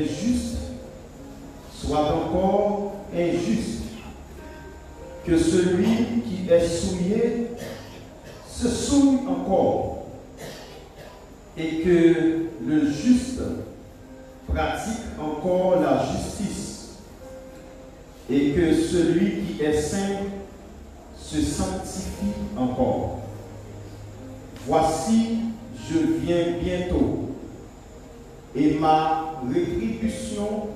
était juste soit encore injuste, que celui qui est souillé se souille encore, et que le juste pratique encore la justice, et que celui qui est saint se sanctifie encore. Voici, je viens bientôt, et ma rétribution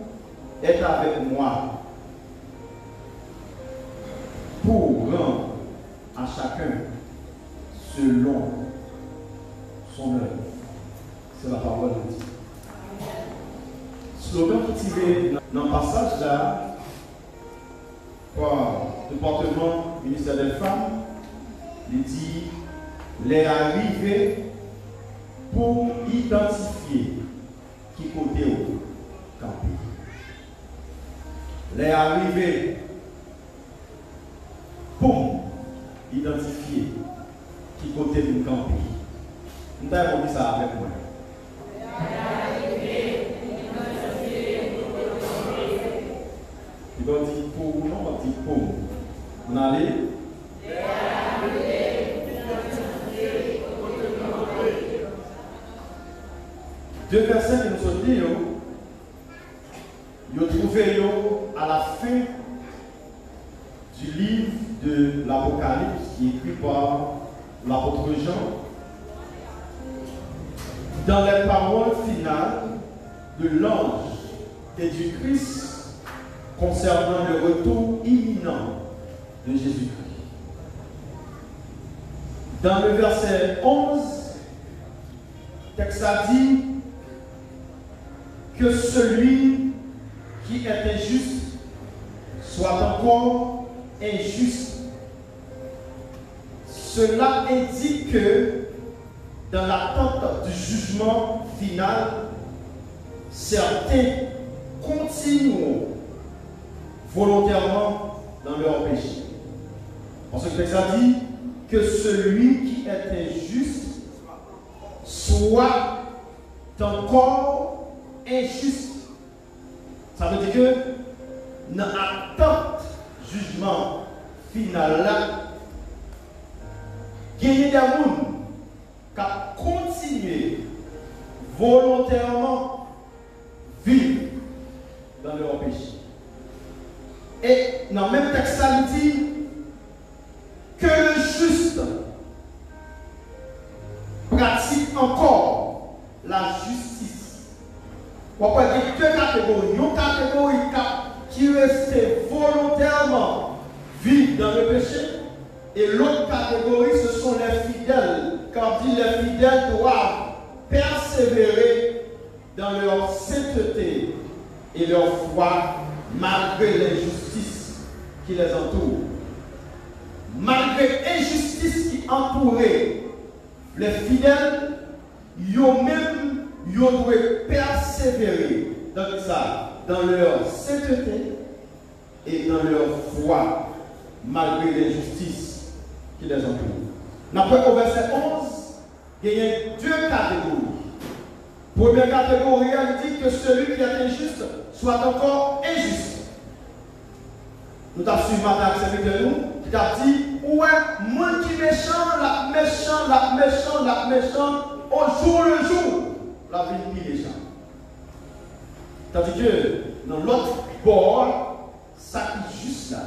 est avec moi, pour rendre à chacun selon son œuvre. C'est la parole de Dieu. Slogan qui tiré dans le passage là, par le département ministère des Femmes, il dit les arrivées pour identifier qui côté au camper. Les arrivées pour identifier qui côté du camper. Nous avons dit ça avec moi. Il va dire pour, non, on va dire pour. On allait. Deux versets que nous sommes dit, ils ont trouvé à la fin du livre de l'Apocalypse qui est écrit par l'apôtre Jean, dans les paroles finales de l'ange et du Christ concernant le retour imminent de Jésus-Christ. Dans le verset 11, le texte a dit que celui qui est injuste soit encore injuste. Cela indique que dans l'attente du jugement final, certains continuent volontairement dans leur péché. Parce que le texte a dit que celui qui est injuste soit encore injuste. Ça veut dire que dans l'attente du jugement final là, il y a des gens qui continuent volontairement vivre dans leur péché. Et dans le même texte, ça dit que le juste pratique encore la justice. On peut dire deux catégories. Une catégorie qui reste volontairement vivre dans le péché. Et l'autre catégorie, ce sont les fidèles. Quand dit les fidèles doivent persévérer dans leur sainteté et leur foi malgré l'injustice qui les entoure. Malgré l'injustice qui entourait les fidèles, ils doivent persévérer dans ça, dans leur sainteté et dans leur foi malgré l'injustice qui les entoure. Après, au verset 11, il y a deux catégories. Première catégorie, elle dit que celui qui est injuste soit encore injuste. Nous avons suivi matin avec de nous, qui a dit, ouais, moi qui méchant, la méchant, au jour le jour, la vie qui méchant. C'est-à-dire que dans l'autre bord, ça qui est juste là,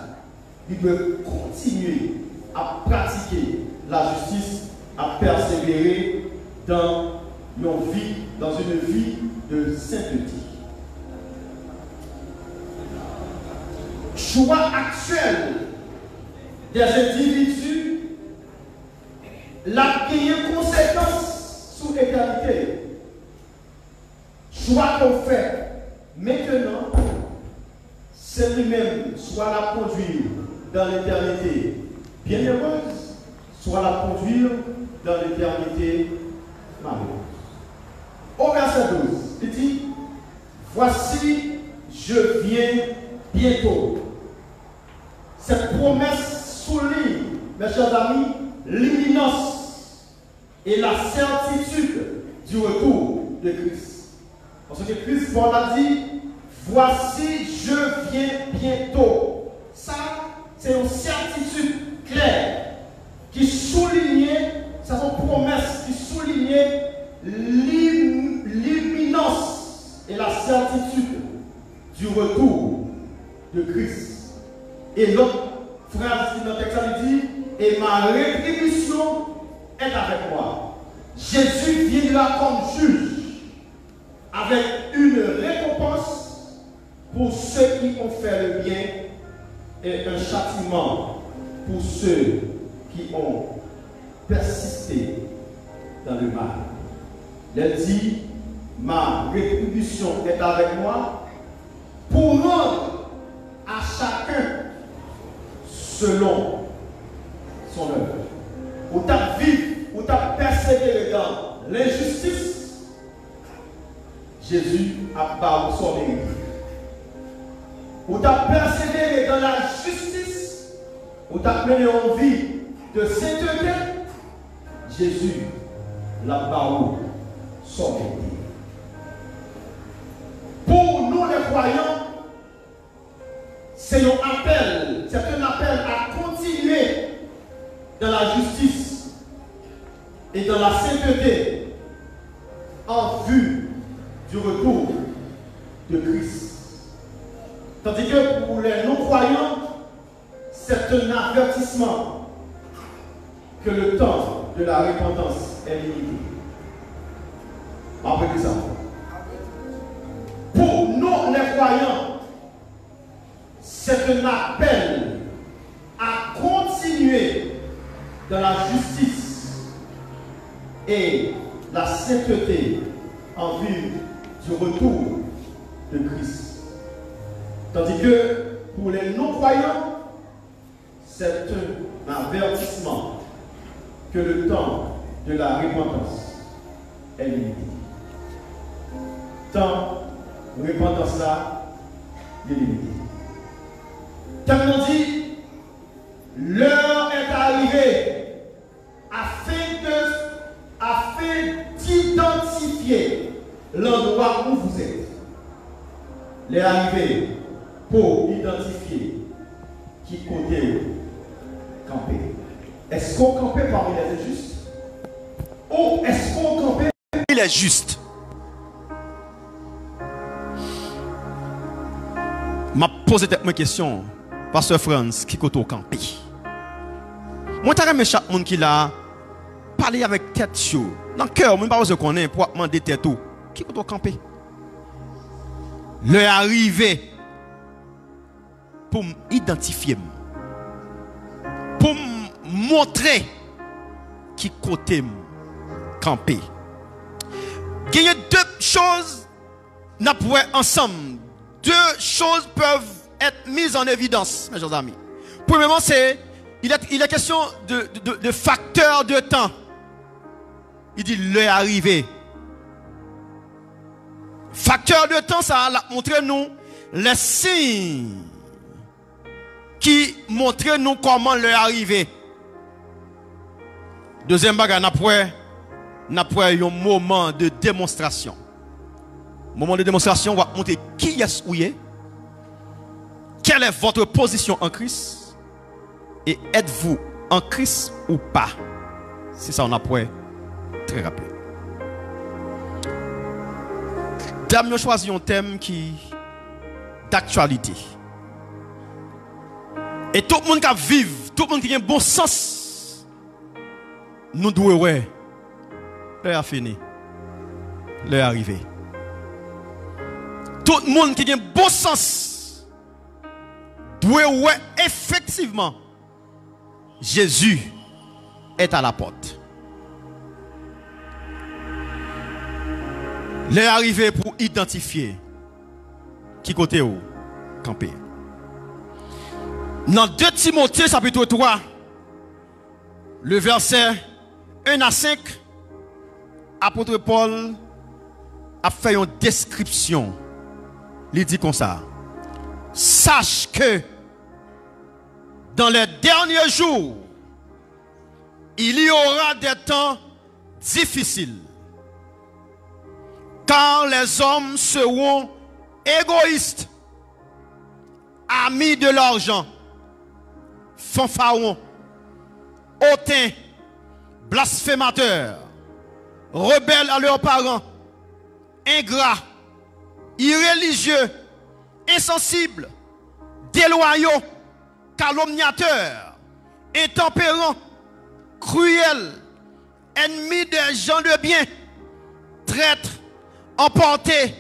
il peut continuer à pratiquer la justice, à persévérer dans une vie de sainteté. Choix actuel des individus, la conséquence sur l'éternité. Choix qu'on fait maintenant, c'est lui-même, soit la conduire dans l'éternité bienheureuse, soit la conduire dans l'éternité malheureuse. Au verset 12, il dit, voici, je viens bientôt. Cette promesse souligne, mes chers amis, l'imminence et la certitude du retour de Christ. Parce que Christ Paul a dit, voici, je viens bientôt. Ça, c'est une certitude claire qui soulignait, c'est une promesse qui soulignait l'imminence et la certitude du retour de Christ. Et l'autre phrase qui dans le texte dit, et ma rétribution est avec moi. Jésus viendra comme juge avec une récompense pour ceux qui ont fait le bien et un châtiment pour ceux qui ont persisté dans le mal. Il dit, ma rétribution est avec moi pour rendre à chacun selon son œuvre. Ou t'as vécu, ou t'as persévéré dans l'injustice, Jésus a parlé son mérite. Ou t'as persévéré dans la justice, ou t'as mené en vie de sainteté, Jésus l'a parlé son mérite. Pour nous les croyants, c'est un appel à continuer dans la justice et dans la sainteté en vue du retour de Christ. Tandis que pour les non-croyants, c'est un avertissement que le temps de la repentance est limité. Après ça. Pour nous les croyants, c'est un appel à continuer dans la justice et la sainteté en vue du retour de Christ. Tandis que pour les non-croyants, c'est un avertissement que le temps de la repentance est limité. Temps de repentance là est limité. Comme on dit, l'heure est arrivée afin d'identifier l'endroit où vous êtes. L'heure est arrivée pour identifier qui côté camper. Est-ce qu'on campait parmi les injustes? Ou est-ce qu'on campait parmi les justes? Je pose une question. Pasteur France, qui côté camper? Moi, je remets chaque monde qui l'a parlé avec tête chaude. Dans le cœur, je ne sais pas ce qu'on est pour demander tête tout. Qui côté camper? L'heure arrivé pour m'identifier, pour me montrer qui côté camper. Il y a deux choses nous pouvons ensemble. Deux choses peuvent être mises en évidence, mes chers amis. Premièrement, il est question de facteur de temps. Il dit l'heure arrivée. Facteur de temps, ça a montré nous les signes qui montrent nous comment l'heure arrivée. Deuxième bagage, nous avons un moment de démonstration. Moment de démonstration, on va montrer qui est-ce ou est. Quelle est votre position en Christ? Et êtes-vous en Christ ou pas? C'est ça, on a très rapide. Dame, nous choisissons un thème qui d'actualité. Et tout le monde qui vit, tout le monde qui a un bon sens, nous devons, l'heure a fini. L'heure est arrivée. Tout le monde qui a un bon sens, doit effectivement, Jésus est à la porte. L'heure est arrivée pour identifier qui côté où camper. Dans 2 Timothée chapitre 3, le verset 1 à 5, apôtre Paul a fait une description. Il dit comme ça: sache que dans les derniers jours, il y aura des temps difficiles. Car les hommes seront égoïstes, amis de l'argent, fanfarons, hautains, blasphémateurs, rebelles à leurs parents, ingrats, irréligieux, insensibles, déloyaux, calomniateurs, intempérants, cruels, ennemis des gens de bien, traîtres, emportés,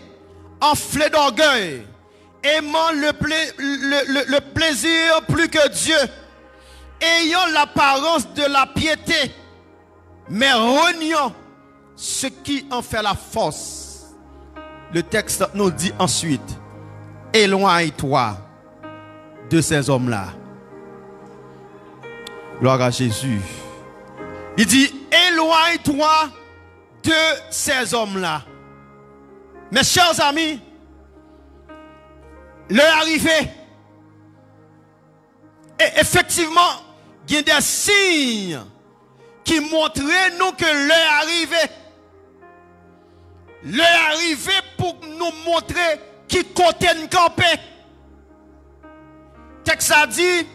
enflés d'orgueil, aimant le plaisir plus que Dieu, ayant l'apparence de la piété, mais reniant ce qui en fait la force. Le texte nous dit ensuite, éloigne-toi de ces hommes-là. Gloire à Jésus. Il dit, éloigne-toi de ces hommes-là. Mes chers amis, l'heure arrivée. Et effectivement, il y a des signes qui montraient nous que l'heure arrivée. L'heure arrivée pour nous montrer qui côté nous camper. Texte a dit,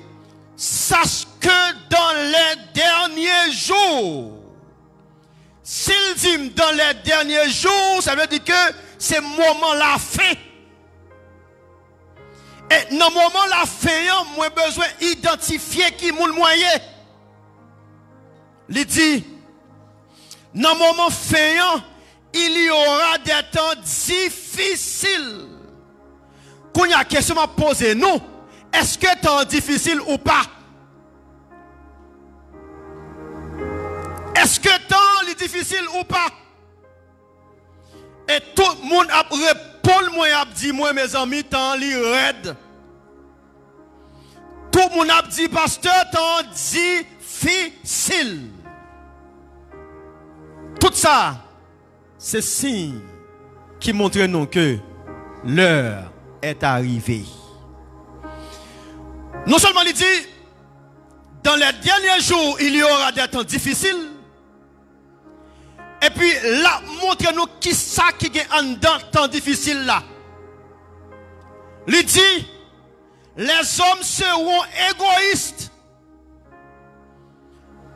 sache que dans les derniers jours, s'il dit dans les derniers jours, ça veut dire que c'est moment la fin. Et dans le moment la fin, moi besoin d'identifier qui est le moyen. Il dit, dans le moment fin, il y aura des temps difficiles. Quand il y a une question à poser, nous, est-ce que temps difficile ou pas? Est-ce que temps est difficile ou pas? Et tout le monde a répondu, moi, a dit, moi, mes amis, temps li raide. Tout le monde a dit, pasteur, temps difficile. Tout ça, c'est signe qui montre nous que l'heure est arrivée. Non seulement il dit, dans les derniers jours, il y aura des temps difficiles. Et puis là, montre-nous qui ça qui est en dedans temps difficile là. Il dit, les hommes seront égoïstes.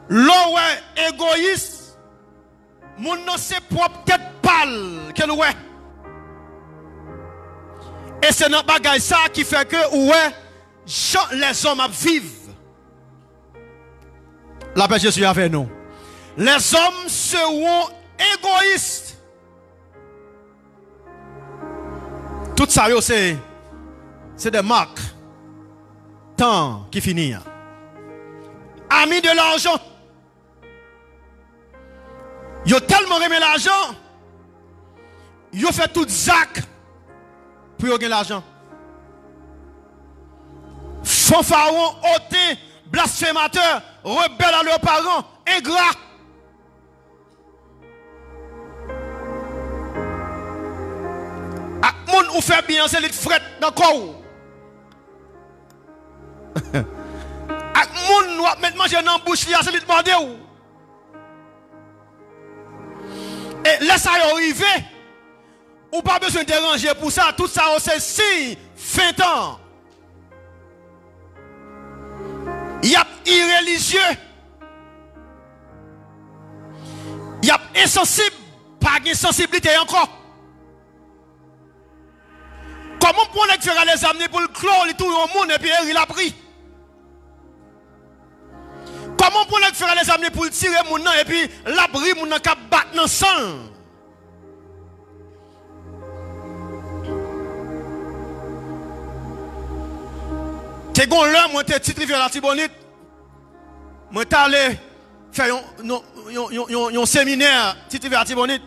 L'homme est égoïste. Mon nom c'est propre tête pâle que ouais. Et c'est notre bagage ça qui fait que ouais, les hommes vivent. La paix de Jésus avec nous. Les hommes seront égoïstes. Tout ça c'est des marques. Temps qui finit. Amis de l'argent. Ils ont tellement aimé l'argent. Ils ont fait tout zac pour gagner l'argent. Fanfarons, hautains, blasphémateurs, rebelles à leurs parents, ingrats. À moun ou fait bien, c'est les fret dans le corps. À moun ou mettre manger dans la bouche, c'est les demander. Et laisse ça arriver. Ou pas besoin de déranger pour ça. Tout ça, c'est si fin temps. Il y a irréligieux. Il y a insensible. Pas de sensibilité encore. Comment pour les amener pour le clore tout le monde et puis il a pris? Comment pour les amener pour le tirer mon nom et puis l'abri mon nom qui bat dans le sang? T'es gon là, moi t'es titre vers la Tibonite. Moi t'es allé faire un séminaire titre vers la Tibonite.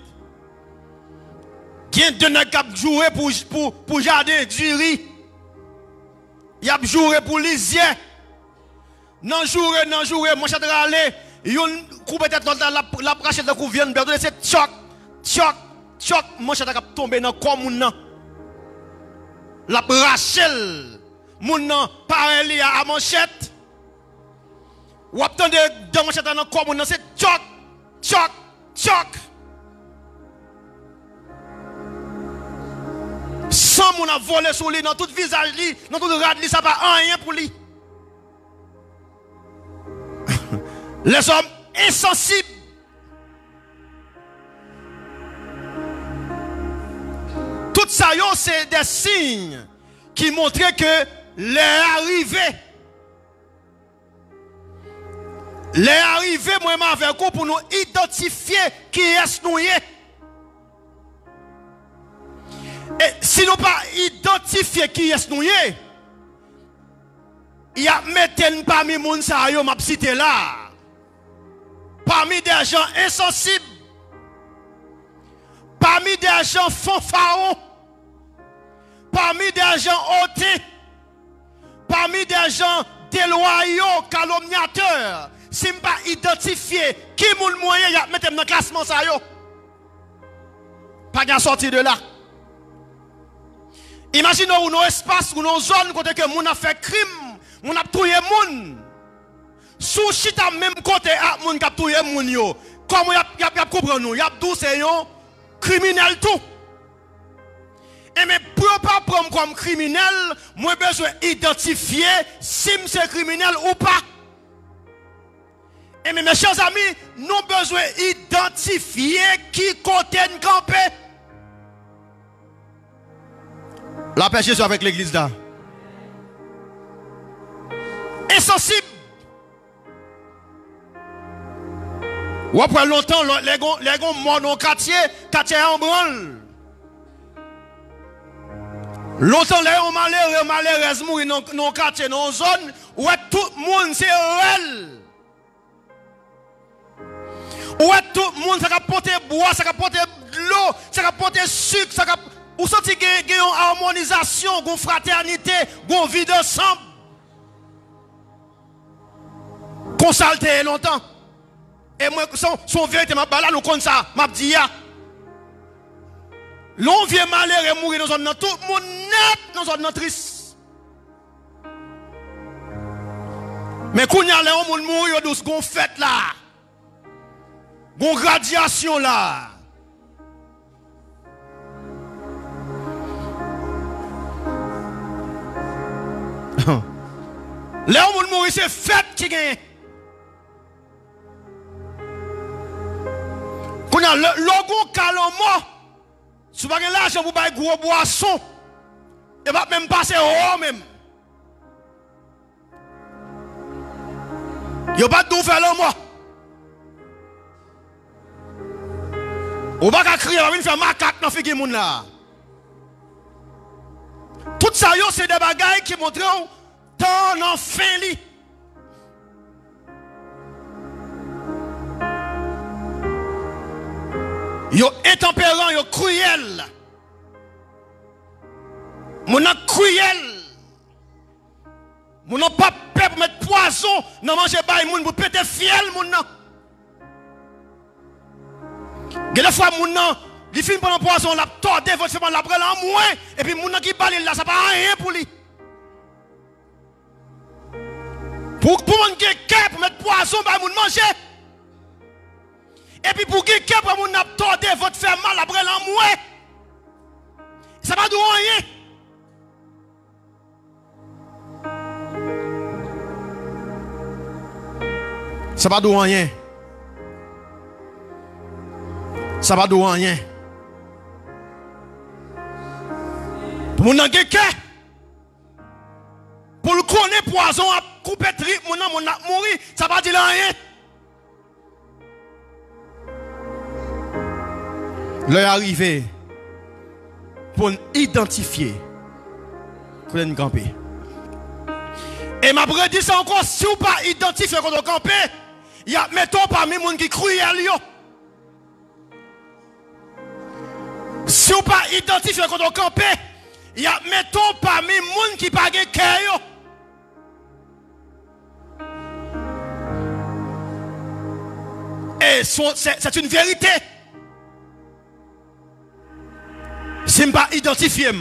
Qui est de nèg qui jouer pour jardin du riz. Il a joué pour lisier. Non jouer, moi j'adore aller. Yon coupe tête la brache de couvienne, perdre c'est choc, moi j'adore tomber dans quoi moun nan. La brachel moun nan pareil à manchette. Ou attendez dans manchette dans quoi moun nan c'est choc. 100 moun a volé sur lui, dans tout visage, dans tout rad, ça va rien pour lui. Les hommes insensibles. Tout ça, c'est des signes qui montraient que les arrivés, moi, avec vous pour nous identifier qui est nous. Et si nous pas identifier qui est nous, il y a maintenant parmi les gens qui m'a cité là. Parmi des gens insensibles. Parmi des gens fanfarons. Parmi des gens hautés. Parmi des gens déloyaux, calomniateurs. Si je ne pas identifier qui est le moyen, il y a mettre dans le classement ça yo. Pas de sortir de là. Imaginez où nos espaces, où nos zones, côté que moun a fait crime, moun a tué moun. Sous chita même côté à moun qui a tué moun yo. Comment y a comprendre nous? Y a tout c'est yo criminel tout. Et mais pour pas prendre comme criminel, moi besoin identifier si c'est criminel ou pas. Et mes chers amis, nous avons besoin d'identifier qui côté de camper. La paix Jésus avec l'église là. Insensible. Ou après longtemps, les gens morts dans le quartier en branle. Longtemps, les gens malheureux mourir dans le quartier, dans une zone où tout le monde c'est réel. Où tout le monde, ça va porter bois, ça va porter de l'eau, ça va porter sucre, ça va. Où senti qu'il y a une harmonisation, une fraternité, une vie ensemble. Consulter longtemps. Et moi, son vérité, là, nous connaissons ça, m'a dit. L'on vient malheur et mourir dans une zone, tout le monde net dans une zone triste. Mais quand il y a les gens qui mourir dans ce fête là, une radiation là. Les gens qui mourir, c'est fête qui gagne. Quand il y a le logo calommo, si vous avez l'argent pour faire gros boisson, il va même passer au même. Il n'y a pas de faire le moi. On va pas crier, on va venir faire macaque dans le monde là. Tout ça, c'est des bagailles qui montrent tant en fin li. Yo intempérant, yo cruel. Mon a cruel. Mon a pas peur pour mettre poison dans manger bail moun pour péter fiel mon nan. Des fois mon nan, il finit pendant poison la tordé votre femme la prend en moins et puis mon nan qui balle là ça pas rien pour lui. Pour mon quelqu'un pour mettre poison bail moun manger. Et puis pour quelqu'un pour mon tordé votre femme la prend en moins. Ça va de rien. Ça va de rien. Ça va de rien. Pour mon quelqu'un, pour le connaître poison, à couper trip, mon a mourir, ça va dire rien. L'heure arrivé pour identifier pour nous camper. Et ma prédit ça encore, si vous pas identifier quand on camper, il y a mettons parmi les gens qui cruel yo. Si vous pas identifier quand on camper, il y a mettons parmi les gens qui pas de cœur. Et c'est une vérité. Si je ne pas identifier,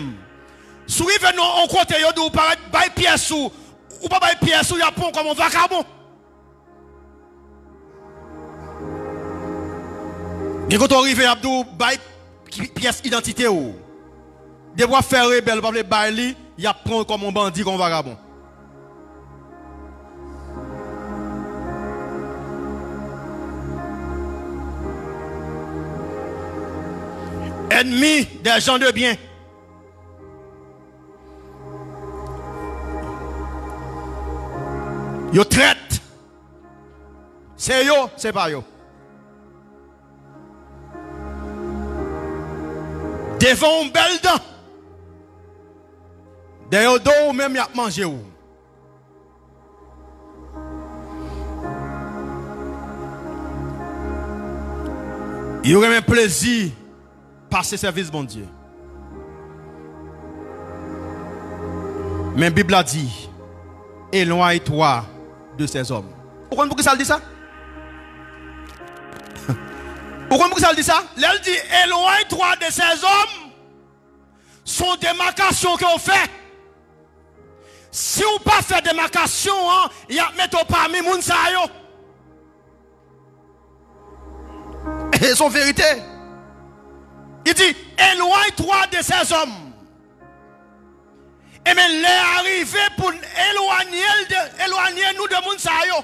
si vous venez en côté, vous pas de pièce ou pas de pièce ou Japon comme un vagabond. Et quand on arrive à Abdou, pièce identité ou. Des fois faire rebelle, pas les bailler, il a prend comme un bandit, comme un vagabond. Ennemi des gens de bien. Yo traite. C'est yo, c'est pas yo. Devant une belle dent. Derrière le dos, ou même y a mangé ou. Il y aurait un plaisir passer service bon Dieu. Mais la Bible a dit, éloigne-toi de ces hommes. Pourquoi ça dit ça? Pourquoi ça dit ça? Elle dit, éloigne-toi de ces hommes. Sont démarcations qu'on fait. Si vous pas fait démarcation, il y a mettre parmi moun sa yo. Et son vérité. Il dit, éloigne-toi de ces hommes. Et bien, les arriver pour éloigner nous de moun sa yo.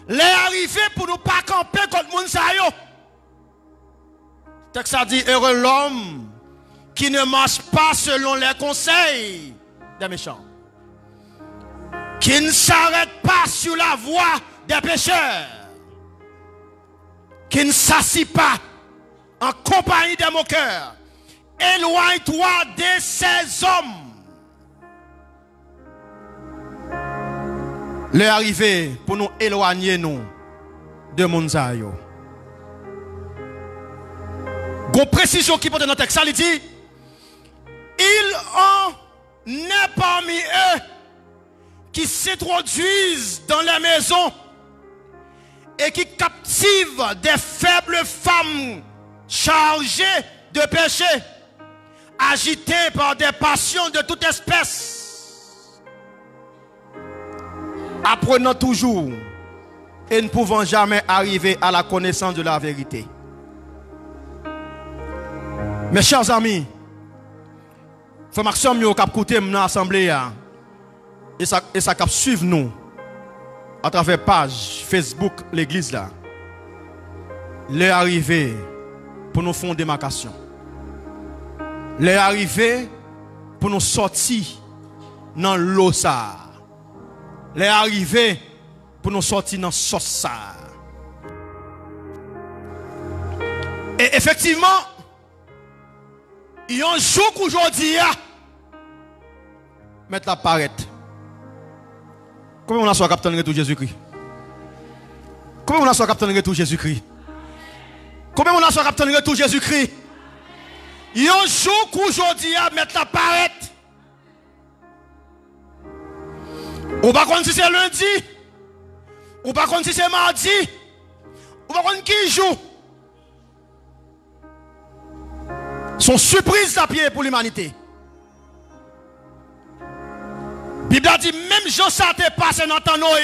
Les arriver pour nous pas camper contre moun sa yo. Le texte a dit, heureux l'homme qui ne marche pas selon les conseils des méchants, qui ne s'arrête pas sur la voie des pécheurs, qui ne s'assit pas en compagnie des moqueurs. Éloigne-toi de ces hommes. Leur arrivée pour nous éloigner nous de Monzayo. Gon précision qui porte dans le texte, il dit, il en est parmi eux qui s'introduisent dans les maisons et qui captivent des faibles femmes chargées de péché, agitées par des passions de toute espèce, apprenant toujours et ne pouvant jamais arriver à la connaissance de la vérité. Mes chers amis, frère Maxime, nous avons écouté dans l'assemblée et ça cap suivre nous à travers page Facebook l'église là. Les arrivés pour nous faire une démarcation. Les arrivés pour nous sortir dans l'eau ça. Les arrivés pour nous sortir dans sauce ça. Et effectivement, il y a un jour qu'aujourd'hui mettre la paraître. Comment on a soit capitaine retour Jésus-Christ? Comment on a soit capitaine retour Jésus-Christ? Comment on a soit capitaine retour Jésus-Christ? Il y a un jour qu'aujourd'hui mettre la paraître. Ou pas contre si c'est lundi, ou pas contre si c'est mardi, ou pas contre qui joue. Son surprise à pied pour l'humanité. Bible a dit même Jean ça t'est passé dans ton Noé.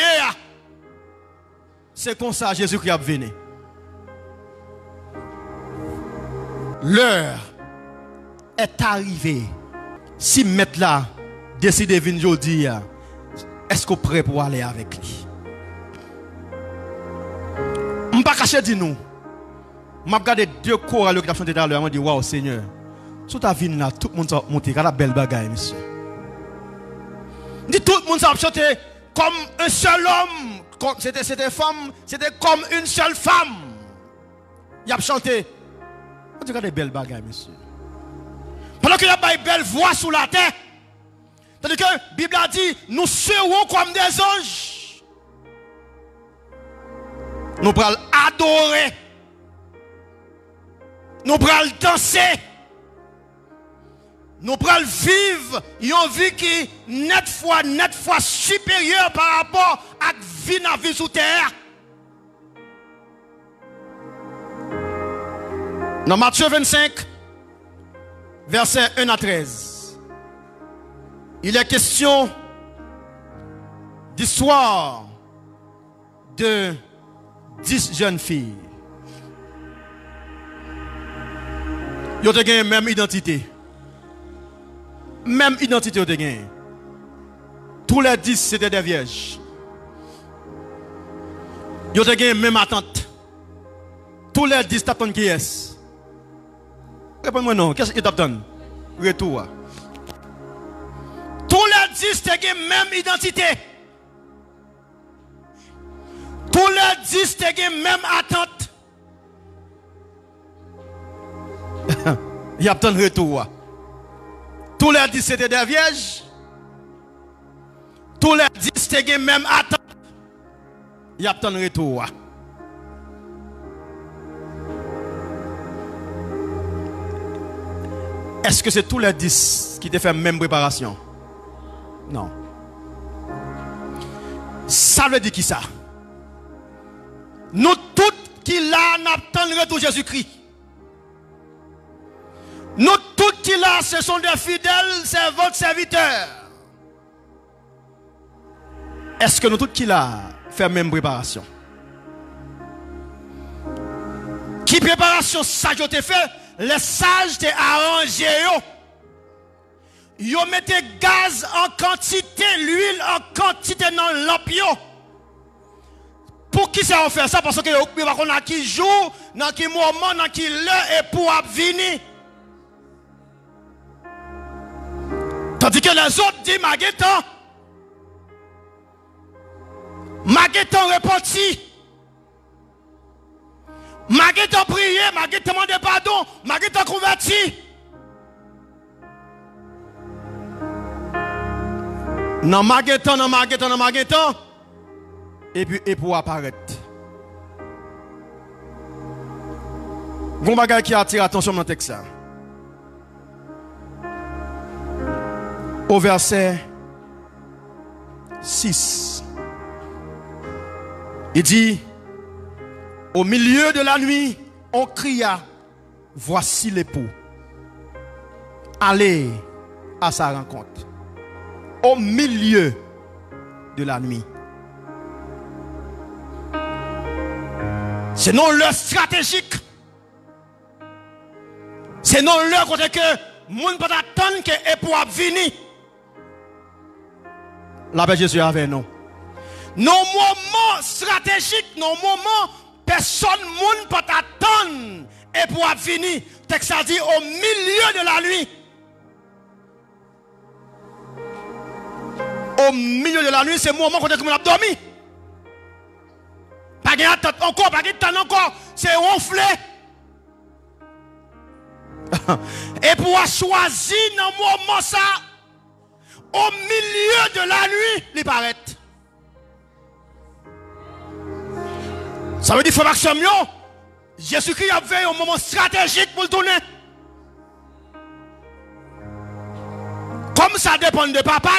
C'est comme ça Jésus-Christ a venu. L'heure est arrivée. Si mettre là décide de venir aujourd'hui, est-ce qu'on est prêt pour aller avec lui? Je ne vais pas cacher de nous. Je regarde deux chorales qui ont chanté tout à l'heure. Je me dis, waouh Seigneur, sous ta vie là, tout le monde a monté. Quelle belle bagaille, monsieur. Dit tout le monde a chanté comme un seul homme. C'était femme, c'était comme une seule femme. Il a chanté. On dit, des belles bagailles, monsieur. Pendant qu'il y a une belle voix sous la terre. Tandis que la Bible a dit, nous serons comme des anges. Nous pourrons adorer. Nous pourrons danser. Nous pourrons vivre une vie qui est net fois supérieure par rapport à la vie sous terre. Dans Matthieu 25, versets 1 à 13, il est question d'histoire de 10 jeunes filles. Ils ont la même identité. même identité de gain. Tous les 10 c'était des vierges. Ils ont gagné même attente. Tous les 10 t'attendent qui est? Réponds-moi non. Qu'est-ce qu'ils t'attendent? Retour. Tous les 10 t'ont gagné même identité. Tous les 10 t'ont gagné même attente. Il y a tant de retour. Tous les 10 c'était des vierges. Tous les 10 t'ont gagné même attente. Il y a tant de retour. Est-ce que c'est tous les 10 qui te fait même préparation? Non. Ça veut dire qui ça? Nous tous qui là n'attendons le retour de Jésus-Christ. Nous tous qui là, ce sont des fidèles servants serviteurs. Est-ce que nous tous qui là fait même préparation? Qui préparation ça que tu fait? Les sages t'ont arrangé. Yo mettez gaz en quantité, l'huile en quantité dans la lampe. Pour qui ça on fait ça? Parce que yo a qui jour, dans qui moment, dans qui l'heure et pour venir. Tandis que les autres disent Maguetan repentit. Maguetan prié, Maguetan demandé pardon, Maguetan converti. Non, Maguetan. Et puis, et pour apparaître. Bon bagage qui attire attention dans le texte. Au verset 6. Il dit, au milieu de la nuit, on cria, voici l'époux. Allez à sa rencontre. Au milieu de la nuit. C'est non l'heure stratégique. C'est non l'heure côté que moun peut attendre que l'époux a venu. La paix Jésus avec nous. Nos moments stratégiques, nos moments, personne ne peut attendre et pour venir. Texte a dit au milieu de la nuit. Au milieu de la nuit, c'est le moment où on a dormi. Pas de attente encore, pas de temps encore. C'est ronflé. Et pour choisir dans le moment ça, au milieu de la nuit, il paraît. Ça veut dire que frère Jésus-Christ a fait un moment stratégique pour le tourner. Comme ça dépend de papa,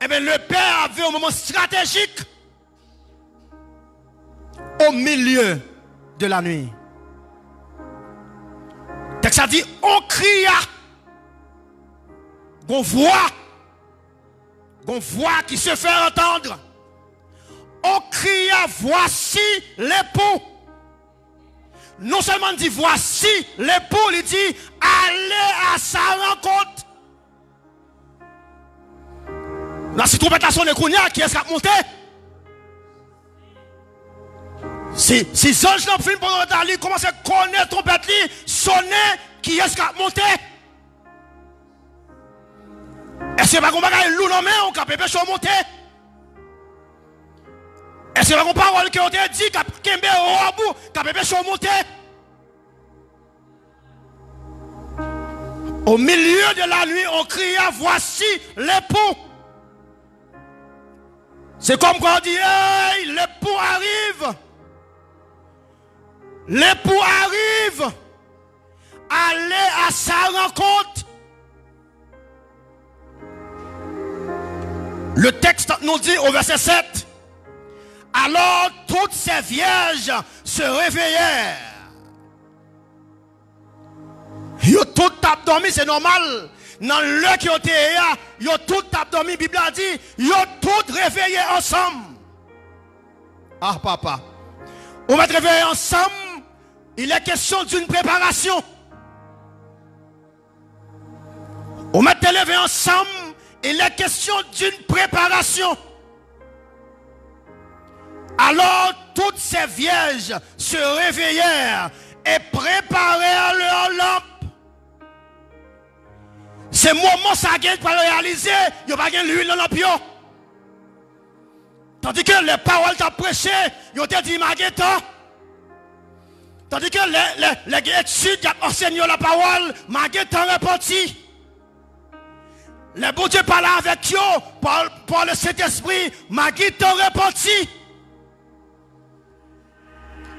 eh bien le Père a fait un moment stratégique au milieu de la nuit. Texte a dit, on cria. On voit qui se fait entendre. On cria, voici l'époux. Non seulement dit, voici l'époux, il dit, allez à sa rencontre. La citroupetation de Kounia, qui est-ce qui a monté? Si Zange n'a fait pour nous commence à connaître trompette, sonner, qui est-ce qui a monté? Est-ce que pas qu'on va gagner loup dans la main, on peut pêcher monter? Est-ce que pas qu'on parole qui ont dit qu'il y a un robot, qu'on peut pêcher monter? Au milieu de la nuit, on cria, voici l'époux. C'est comme quand on dit, hey, l'époux arrive. L'époux arrive. Allez à sa rencontre. Le texte nous dit au verset 7, alors toutes ces vierges se réveillèrent. Ils ont tout dormi, c'est normal. Dans l'heure qui ont été, ils ont tout dormi. La Bible a dit, ils ont tout réveillé ensemble. Ah papa, on va te réveiller ensemble. Il est question d'une préparation. On met levé ensemble, il est question d'une préparation. Alors toutes ces vierges se réveillèrent et préparèrent leur lampe. C'est moment ça qui pour réaliser, il n'y a pas de l'huile dans la lampe. Tandis que les paroles t'ont prêché, ils ont dit Maguetan. Tandis que les études qui ont enseigné la parole, Maguetan réparti. Les bon Dieu parlent avec eux par le Saint-Esprit, Maguetan réparti.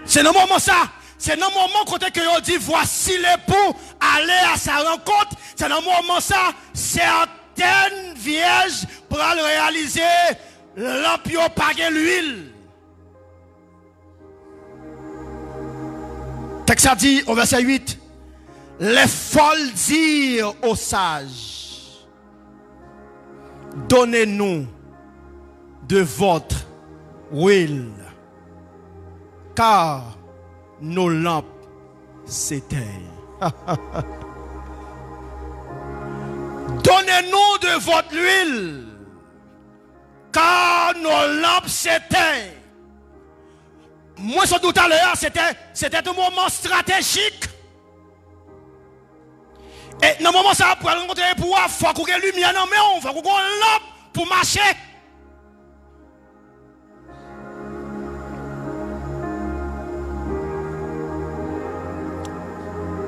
C'est dans le moment ça. C'est dans le moment quand on dit voici l'époux, allez à sa rencontre. C'est dans le moment ça. Certaines vierges pour réaliser l'ampio pas l'huile. Texte a dit au verset 8. Les folles dirent aux sages, donnez-nous de votre huile, car nos lampes s'éteignent. Donnez-nous de votre huile, car nos lampes s'éteignent. Moi, sans doute à l'heure, c'était un moment stratégique. Et dans le moment ça, pour rencontrer le pouvoir, il faut qu'on ait une lumière dans mais il faut qu'on ait une lampe pour marcher.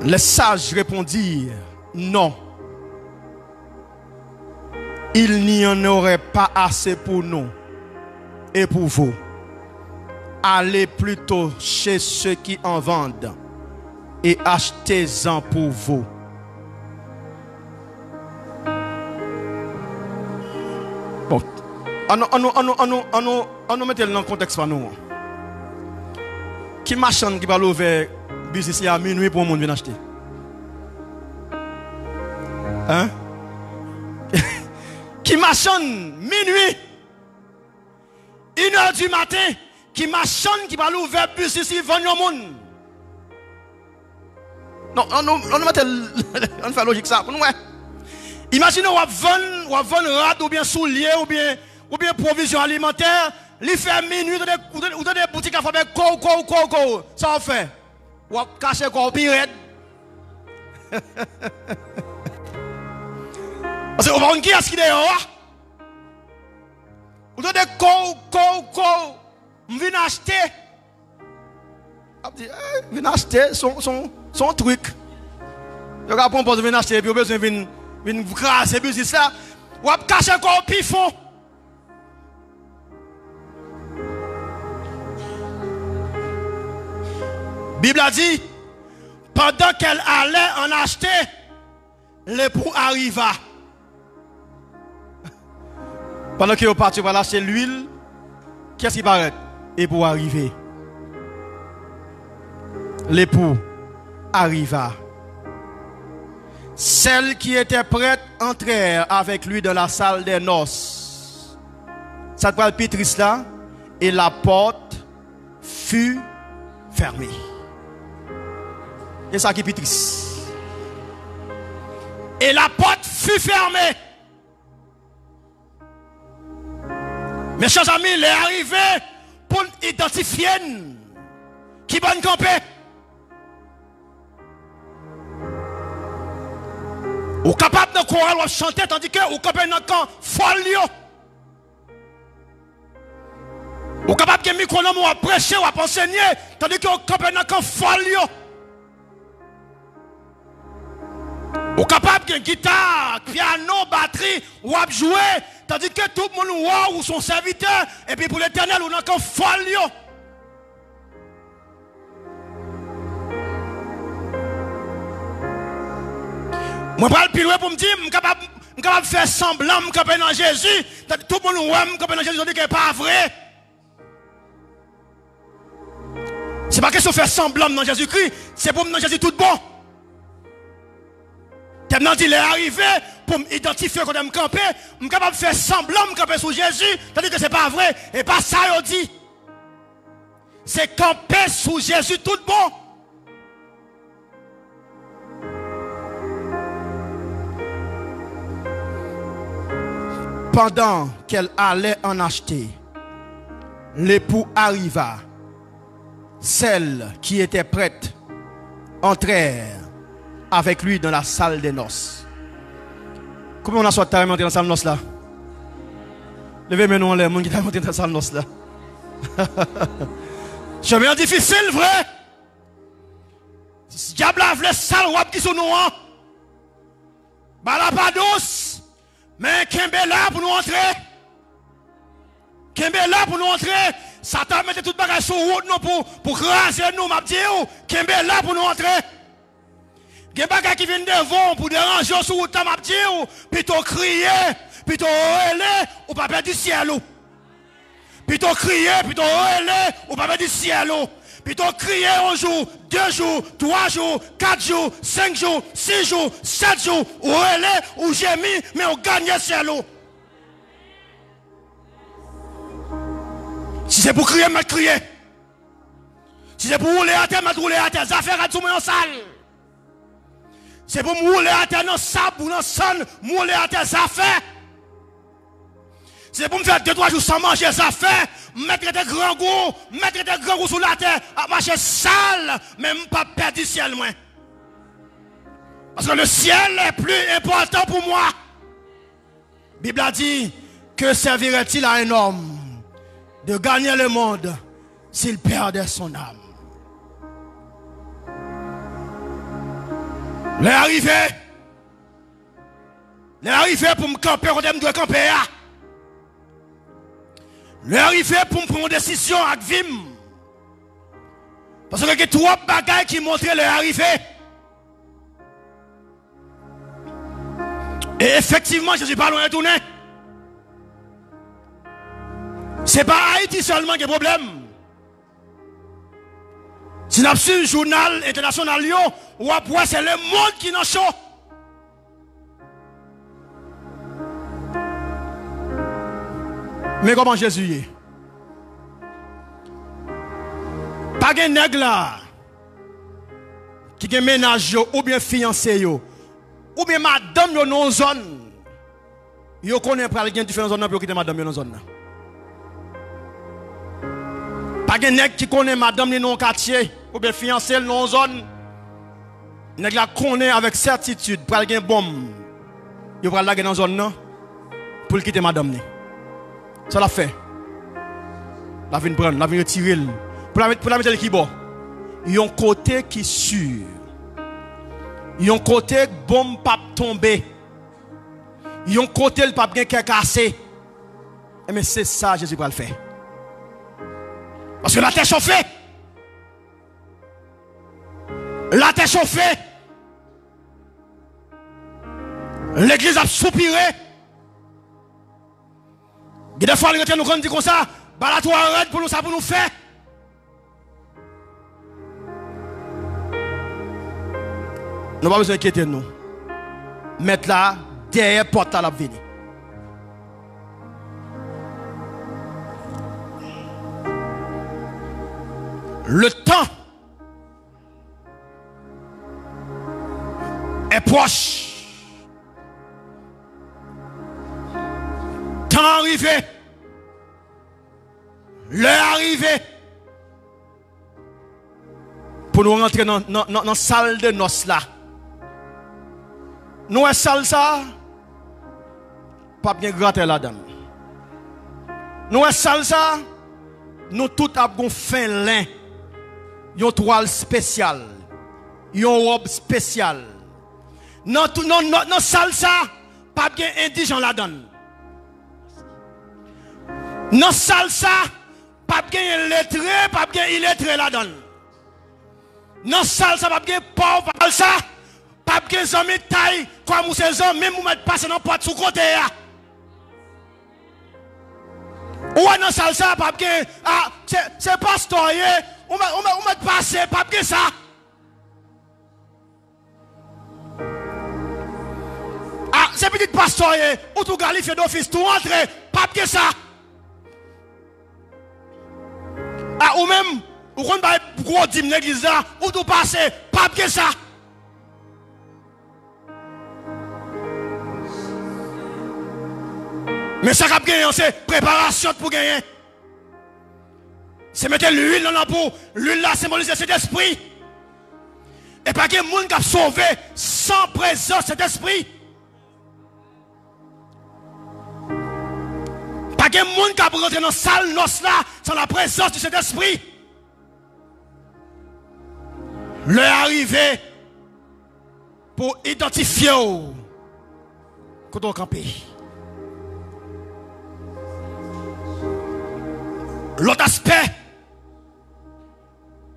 Les sages répondirent, non. Il n'y en aurait pas assez pour nous et pour vous. Allez plutôt chez ceux qui en vendent et achetez-en pour vous. Bon, on nous mettons dans le contexte pour nous. Qui marchand qui va l'ouvrir business à minuit pour le monde venir acheter? Hein? Qui marchand minuit, 1h du matin, qui marchand qui va l'ouvrir business ici vendre au monde? Non, on fait logique ça. Imaginez, on va vendre rad ou bien souliers ou bien provisions alimentaires. Il fait minuit ou dans des boutiques à faire co. Ça on fait. On va cacher quoi au pirate. Parce qu'on va voir qui est-ce qui est dehors. Ou dans des co. On vient acheter. On vient acheter son truc. Il y a un bon poste de venir acheter et puis on a besoin de venir grasser business là. Ou à cacher encore au pifon. Bible a dit, pendant qu'elle allait en acheter, l'époux arriva. Pendant qu'il est parti pour acheter l'huile, qu'est-ce qui paraît? L'époux arrivé. L'époux arriva. Celles qui étaient prêtes entrèrent avec lui dans la salle des noces. Ça te parle Pétris là, et la porte fut fermée. Et ça qui est Pétris. Et la porte fut fermée. Mes chers amis, il est arrivé pour identifier qui va nous camper. Ou capable de chorale ou chanter tandis que ou capable de camp folio. Ou capable de micro ou prêcher ou enseigner tandis que ou capable de camp folio. Ou capable de guitare, piano, batterie ou à jouer tandis que tout le monde voit ou son serviteur et puis pour l'Éternel ou dans camp folio. Moi, je parle plus pour me dire, je suis capable de faire semblant, je suis capable dans Jésus. Tout le monde voit, je suis capable dans Jésus, je dis que ce n'est pas vrai. Ce n'est pas question de faire semblant dans Jésus-Christ, c'est pour me dans Jésus tout bon. Tellement il est arrivé pour m'identifier quand je me camper, je suis capable de faire semblant, je camper sous Jésus, tandis que ce n'est pas vrai. Et pas ça, il dit. C'est camper sous Jésus tout bon. pendant qu'elle allait en acheter, l'époux arriva. Celles qui étaient prêtes entrèrent avec lui dans la salle des noces. Comment on a sorti monter dans la salle des noces là? Levez-moi nous en l'air, mon qui t'a monté dans la salle des noces là. Chemin difficile, vrai? Si diable a voulu sale wap qui sont nous, bah la pas douce, mais Kembe là pour nous entrer. Kembe là pour nous entrer. Satan mette tout bagage sur route nous pour craser nous, m'a dit, Kembe là pour nous entrer. Il y a des bagage qui viennent devant pour déranger sur route, m'a dit, plutôt crier, plutôt hurler, ou pas perdre du ciel. Plutôt crier, plutôt hurler, ou pas perdre du ciel. Plutôt crier un jour, 2 jours, 3 jours, 4 jours, 5 jours, 6 jours, 7 jours, ou hurler, ou gémir, mais on gagne le ciel. Si c'est pour crier, mettre crier. Si c'est pour rouler à terre, mettre rouler à terre. Ça fait à tout en salle. C'est pour rouler à terre dans le sable ou dans le sol, rouler à terre, ça fait. C'est pour me faire 2-3 jours sans manger, ça fait. Mettre des grands goûts, mettre des grands goûts sur la terre, à marcher sale, même pas perdre du ciel, moi. Parce que le ciel est plus important pour moi. La Bible a dit, que servirait-il à un homme de gagner le monde s'il perdait son âme? L'arrivée pour me camper quand je dois camper. L'arrivée pour me prendre une décision avec Vim. Parce que il y a 3 bagailles qui montrent l'arrivée. Et effectivement, je ne suis pas loin de tourner. Ce n'est pas Haïti seulement qui a problème. Si nous avons un journal international, ou après c'est le monde qui nous chaud. Mais comment Jésus est? Pas de nègre là qui a ménage ou bien fiancé ou bien madame yo non zone. Yo connaît pas quelqu'un différent zone pour quitter madame yo non zone. Pas de nègre qui connaît madame li non quartier ou bien fiancé non zone. Nègre la connaît avec certitude pour quelqu'un bombe. Yo va la dans zone non pour quitter madame ni. Ça l'a fait. La vient prendre, la vient retirer. Pour la mettre qui bon. Il y a un côté qui est sûr. Il y a un côté bombe pas tomber. Il y a un côté le pas bien cassé. Mais c'est ça Jésus va le faire. Parce que la terre chauffée. La terre chauffée. L'église a soupiré. Et des fois, nous nous dit comme ça, bah la toi arrête pour nous ça pour nous faire. Nous pas besoin d'inquiéter nous. Mettre là, derrière porte à la venir. Le temps est proche. Temps arrivé. L'heure arrivée. Pour nous rentrer dans la salle de noces là. Nous sommes salle ça. Pas bien gratter là-dedans. Nous sommes salle ça. Nous tout avons fin lin. Yon toile spéciale. Yon robe spéciale. Non salle ça. Pas bien indigent là-dedans. Non salsa, pas bien lettré, pas bien illettré là-dedans. Non salsa, pas bien pauvre salsa, pas bien zami taille, comme ces hommes, même vous mettez passer dans porte sous côté. Ou non salsa, pas bien, c'est pasteur, ou mettez passer, pas bien ça. C'est petit pasteur, ou tout qualifié d'office, tout entrer, pas bien ça. Ou même, ou quand vous gros dîme l'église là, ou tout passer, pas que ça. Mais ça qui gagné, c'est préparation pour gagner. C'est mettre l'huile dans l'ampoule. L'huile là symbolise cet esprit. Et pas que monde qui a sauvé sans présence de cet esprit. Pas que monde qui a rentré dans la salle noce là sans la présence de cet esprit. L'heure arrivé pour identifier quand on campe. L'autre aspect,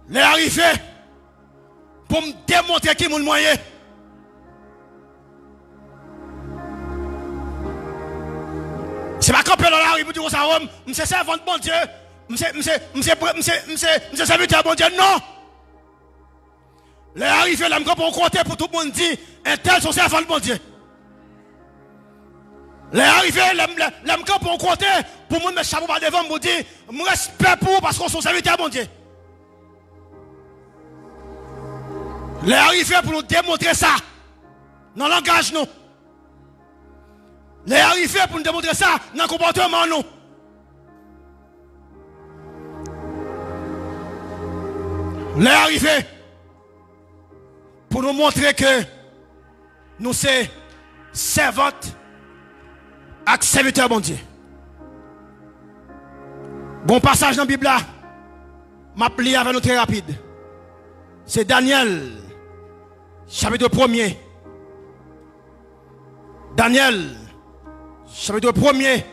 l'heure arrivé pour me démontrer qui est mon moyen. C'est pas camper dans la rue pour dire ça, je suis servant de bon Dieu, je suis serviteur de bon Dieu, non. Les arrivés, là, je pour compter pour tout le monde dire, un tel sont servant de bon Dieu. Les arrivés, là, je pour compter pour le monde me chapeau par devant, pour dire, je respecte pour parce qu'on sont serviteurs de bon Dieu. Les arrivés pour nous démontrer ça, dans le langage, nous. Les arrivés pour nous démontrer ça, dans le comportement, nous. Les arrivés pour nous montrer que nous sommes servantes et serviteurs de bon Dieu. Bon passage dans la Bible là, m'a plié avec nous très rapide. C'est Daniel, chapitre 1er. Daniel, chapitre 1er.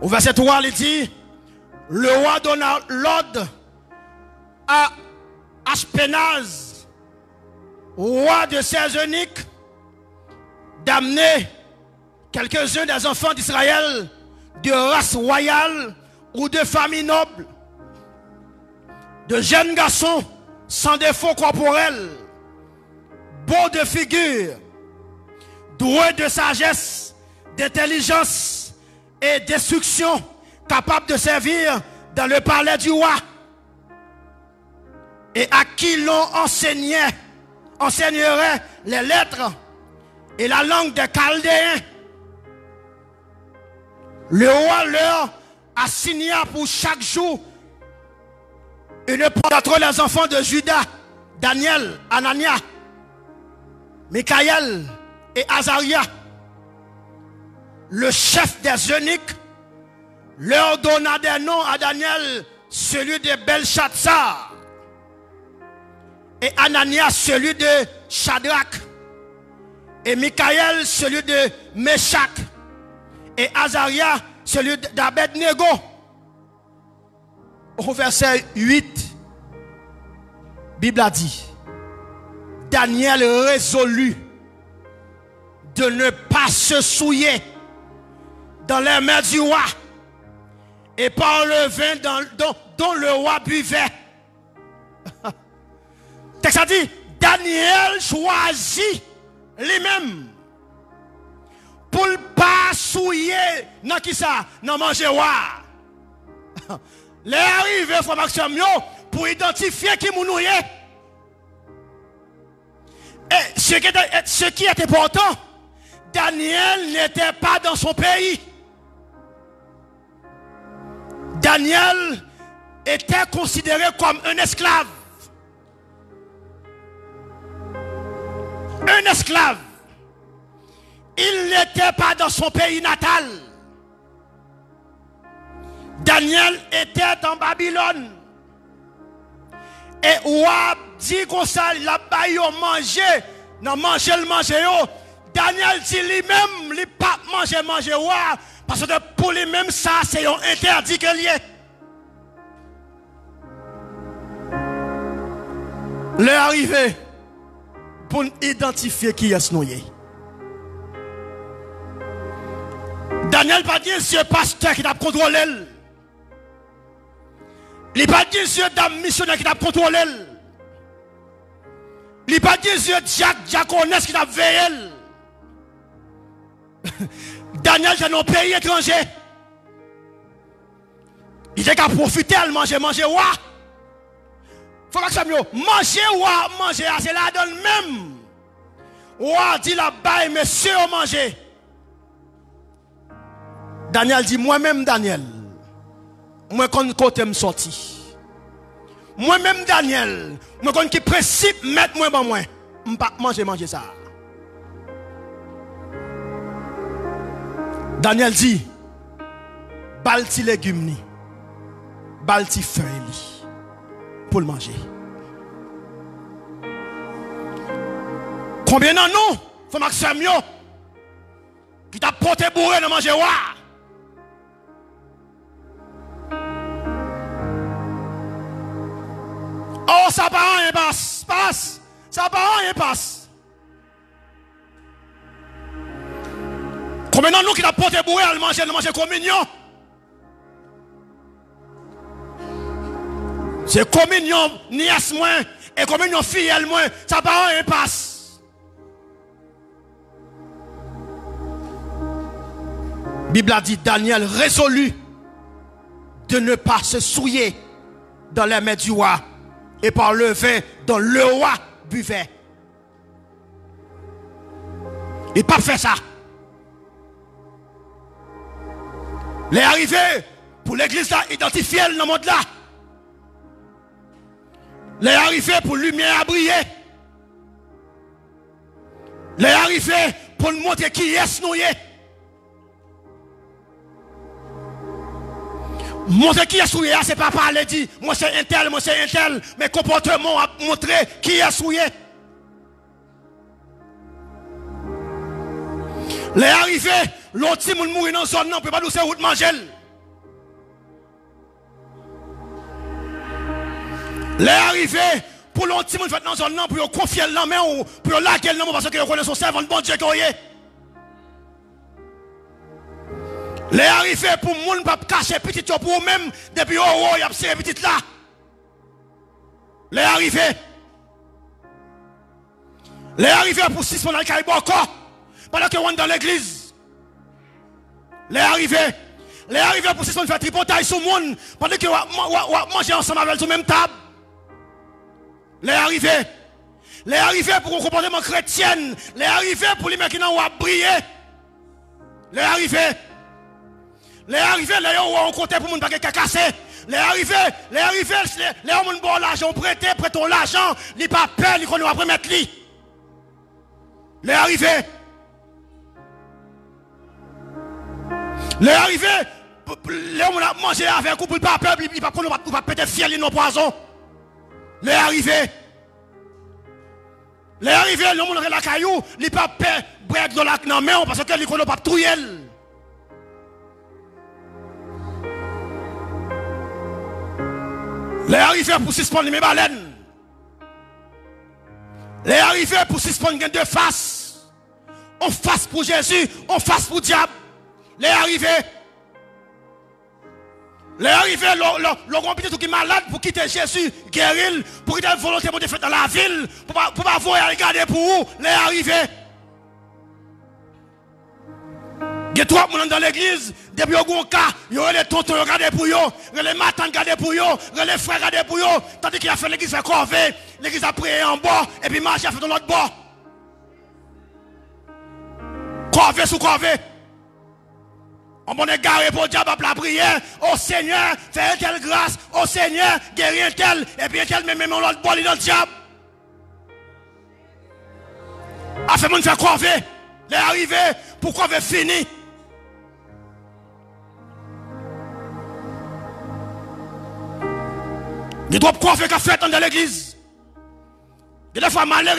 Au verset 3, il dit, le roi donna l'ordre à Ashpenaz, roi de ses eunuques, d'amener quelques-uns des enfants d'Israël de race royale ou de famille noble, de jeunes garçons sans défaut corporel, beaux de figure, doués de sagesse, d'intelligence et d'instruction, capables de servir dans le palais du roi, et à qui l'on enseignerait les lettres et la langue des Chaldéens. Le roi leur assigna pour chaque jour une porte entre les enfants de Juda, Daniel, Anania, Michaël et Azaria. Le chef des eunuques leur donna des noms à Daniel, celui de Belshazzar, et Anania, celui de Shadrach, et Michaël, celui de Meshach, et Azaria, celui d'Abednego. Au verset 8, Bible a dit, Daniel résolut de ne pas se souiller dans les mains du roi et par le vin dont le roi buvait. Texte a dit, Daniel choisit lui-même pour ne pas souiller dans qui ça, dans manger roi. Les arrivés pour identifier qui nous est. Et ce qui est important, Daniel n'était pas dans son pays. Daniel était considéré comme un esclave. Un esclave. Il n'était pas dans son pays natal. Daniel était en Babylone. Et Ouab dit comme ça, il a baillé manger, non manger le manger. Daniel dit lui-même, il n'a pas manger Ouab, parce que pour lui-même ça, c'est un interdit que lié. L'heure arrivée pour identifier qui est ce noyé. Daniel pas dit c'est pasteur qui t'a contrôlé. Il pas dit c'est dame missionnaire qui t'a contrôlé. Il pas dit c'est diaconesse qui t'a veillé. Daniel est dans un pays étranger. Il était qu'à profiter à manger ouah. Faut pas que ça manger ouah, manger, c'est la donne même. Ouah dit la baille, monsieur manger. Daniel dit, moi-même Daniel, moi quand côté me sorti. Moi-même Daniel, moi quand qui principe mettre moi ban moi, me pas manger ça. Daniel dit, balti légumes ni, balti feuilles li, pour le manger. Combien d'en nous, faut Maxime yo, qui t'a porté bourré de manger wa? Oh, ça pas rien passe. Ça pas rien passe. Combien d'entre nous qui t'a porté bourré à manger communion? C'est communion nièce moins et communion fille moins. Ça pas rien passe. Bible a dit Daniel résolu de ne pas se souiller dans les mains du roi. Et par le vin dont le roi buvait. Il n'a pas fait ça. Il est arrivé pour l'église là, identifier dans le monde là. Il est arrivé pour lumière à briller. Il est arrivé pour nous montrer qui est nous. Montrer qui est souillé, c'est pas parler dit, moi c'est un tel, mais comportement a montré qui est souillé. Les arrivés, l'autre si moun mourir dans la zone, non, peut pas nous faire route manger. Les arrivés, pour l'autre si moun fait dans la zone, non, pour confier la main ou pour laquelle non, parce que vous connaissez son servant de bon Dieu qu'il y a. Les arrivés pour moun pas cacher petit pour eux-mêmes depuis oh y a ces petites là. Les arrivés. Les arrivés pour 6 mois dans le Caraïbe encore pendant que on dans l'église. Les arrivés. Les arrivés pour 6 mois faire tripotaille sur monde pendant que on manger ensemble avec sur même table. Les arrivés. Les arrivés pour un comportement chrétien. Les arrivés pour les mecs qui n'ont pas brillé. Les arrivés. Les arrivés, les gens ont compté pour ne pas casser. Les arrivés, les gens ont bon l'argent prêté, prêtons l'argent, ils pas peur, ils connaissent après mettre lui. Les arrivés. Les arrivés, les gens ont mangé avec vous pour pas peur, ils pas péter fier, ils n'ont poison. Les arrivés. Les arrivés, les gens ont la caillou, ils pas peur, break dans la main parce que ils connaissent pas trouiller. Les arrivés pour suspendre mes baleines. Les arrivés pour suspendre deux faces. On face pour Jésus, on face pour diable. Les arrivés. Les arrivés, l'on peut tout qui est malade pour quitter Jésus, guérir, pour quitter la volonté de faire dans la ville, pour pas voir regarder pour vous. Les arrivés. Il y a 3 personnes dans l'église, depuis au cas, il y a les tontons regardés pour eux, les matins regardés pour eux, les frères regardés pour eux, tandis qu'il a fait l'église fait corvée, l'église a prié en bas, et puis marché a fait dans l'autre bord. Corvée sous corvée. On va garé pour le diable à la prière, au Seigneur, fais telle grâce, au Seigneur, guérir un tel, et puis un tel, même l'autre bord, il est dans le diable. A fait mon faire corvée, les arrivés, pourquoi veut finir? Il doit quoi faire fait dans l'église. Des fois, malheureux,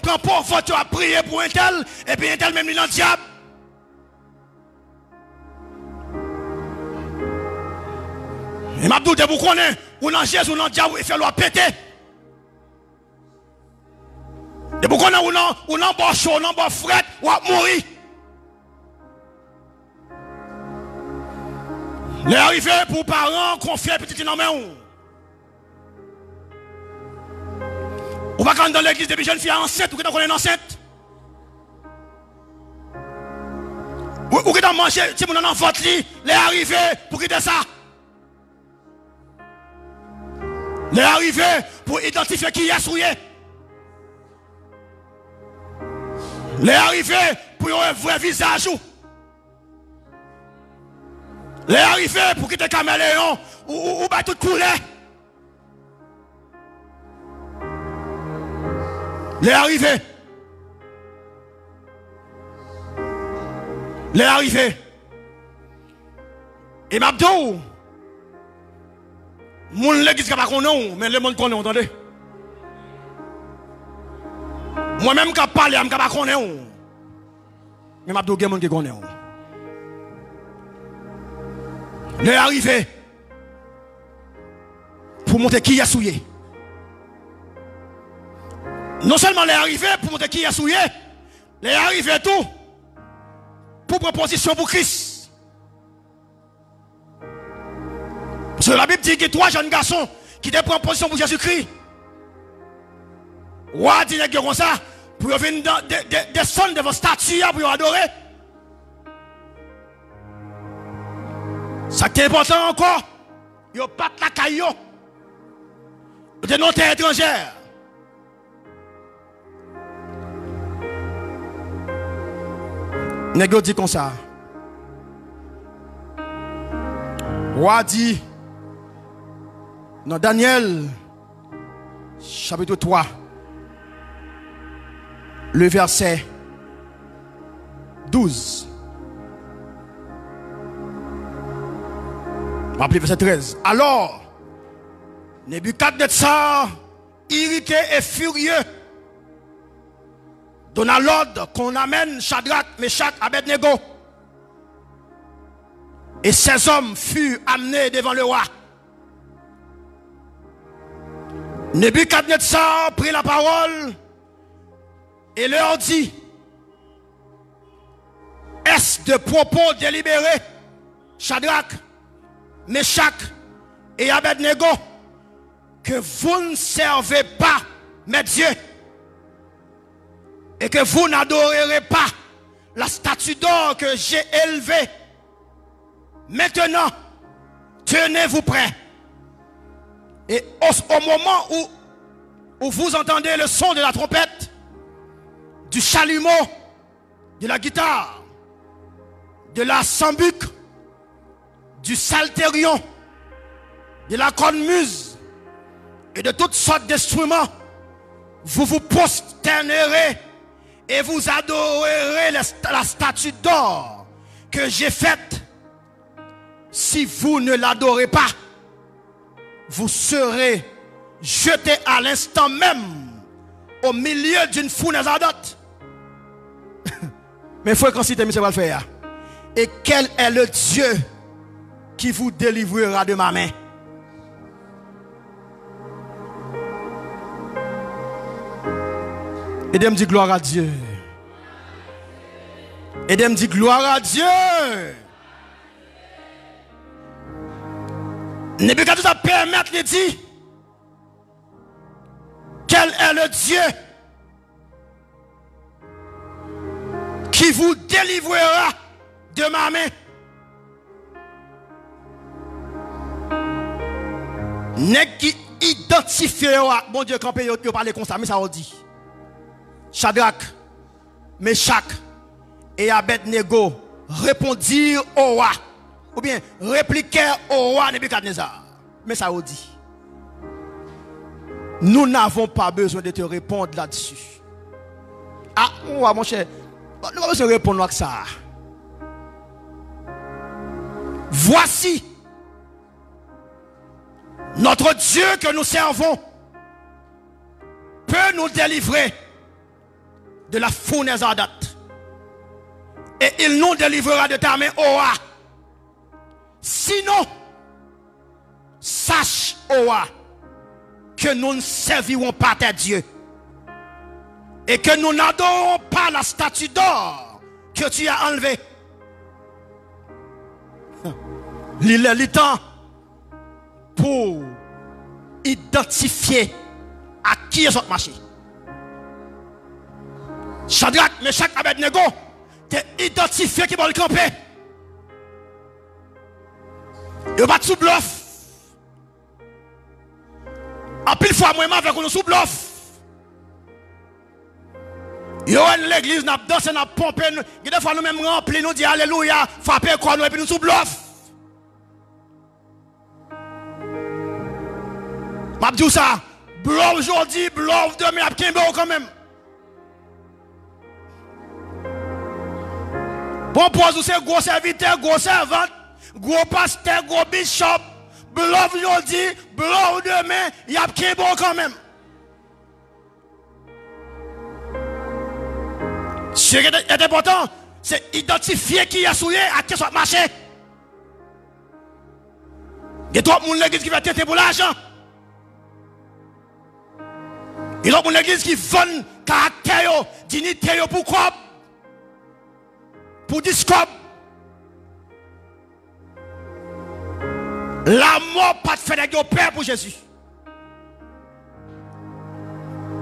prend pour vote à prier pour un tel, et puis un tel même il est dans le diable. Et m'a dit, vous connaissez, ou dans Jésus, ou dans le diable, il fait le péter. Et vous connaissez, ou dans le chaud, ou dans le fret, ou à mourir. Les arrivés pour parents, confier petit dans main. Ou pas quand dans l'église des jeunes filles enceintes, ou qui est enceinte. Ou qui est mangé, si vous avez un votre lit, les arrivés pour quitter ça. Les arrivés pour identifier qui est souillé. Les arrivés pour un vrai visage. Les arrivés pour quitter caméléon ou bah tout couler. Les arrivés. Les arrivés. Et m'abdou. Mon l'église qui pas connaît, mais le monde connaît, entendez? Moi-même qui parle, je ne pas connaît. Mais m'abdou, il y a des gens qui connaissent. Les arrivés. Pour montrer qui a souillé. Non seulement les arrivés pour montrer qui a souillé, les arrivés tout pour proposition pour Christ. Parce que la Bible dit qu'il y a 3 jeunes garçons qui prennent proposition pour Jésus-Christ. Ou à dire comme ça, pour venir descendre devant statue pour adorer. Ça qui est important encore, il n'y a pas de la caillou. De nos terres étrangères. Négo dit comme ça. Roi dit dans Daniel chapitre 3 le verset 12. Rappelez verset 13. Alors Nebuchadnezzar, irrité et furieux, donna l'ordre qu'on amène Shadrach, Meshach, Abednego. Et ces hommes furent amenés devant le roi. Nebuchadnezzar prit la parole et leur dit: est-ce de propos délibérés, Shadrach, Meshach et Abednego, que vous ne servez pas mes dieux et que vous n'adorerez pas la statue d'or que j'ai élevée? Maintenant, tenez-vous prêts. Et au moment où vous entendez le son de la trompette, du chalumeau, de la guitare, de la sambuc, du psalterion, de la cornemuse et de toutes sortes d'instruments, vous vous prosternerez et vous adorerez la statue d'or que j'ai faite. Si vous ne l'adorez pas, vous serez jeté à l'instant même au milieu d'une fournaise ardente. Mais il faut qu'on cite, monsieur va le faire. Et quel est le Dieu qui vous délivrera de ma main? Et de me dire gloire à Dieu. Et de me dire gloire à Dieu. Nebuchadnezzar permettre de dire: quel est le Dieu qui vous délivrera de ma main? Nèg qui identifie, bon Dieu, quand vous parlez comme ça, mais ça on dit. Shadrach, Meshach et Abednego répondirent au roi, ou bien répliquèrent au roi Nebuchadnezzar. Mais ça on dit: nous n'avons pas besoin de te répondre là-dessus. Ah, mon cher, nous n'avons pas besoin de répondre à ça. Voici notre Dieu que nous servons peut nous délivrer de la fournaise ardente. Et il nous délivrera de ta main, ô roi. Sinon, sache, ô roi, que nous ne servirons pas tes dieux. Et que nous n'adorons pas la statue d'or que tu as enlevée. Il est le temps pour identifier à qui est votre marché. Shadrach, Meshach, Abednego, t'es identifié qui va le camper. Il va sous bluff. En pile fois, moi, avec nous sous bluff. Il y a l'église, n'a dansé, n'a pompé. Des fois, nous même remplis, nous disons alléluia, frappez quoi, nous et puis nous sous bluff. Je dis ça. Bluff aujourd'hui, bluff demain, à Kimbo quand même. Bon, pour vous, c'est gros serviteur, gros servante, gros pasteur, gros bishop. Bluff aujourd'hui, bluff demain, il y a Kimbo quand même. Ce qui est important, c'est identifier qui est souillé à qui soit marché. Il y a trop de l'église qui va tenter pour l'argent. Il y a trop de l'église qui vend caractère, dignité pour quoi? Pour discours. La mort pas de fait avec le Père pour Jésus.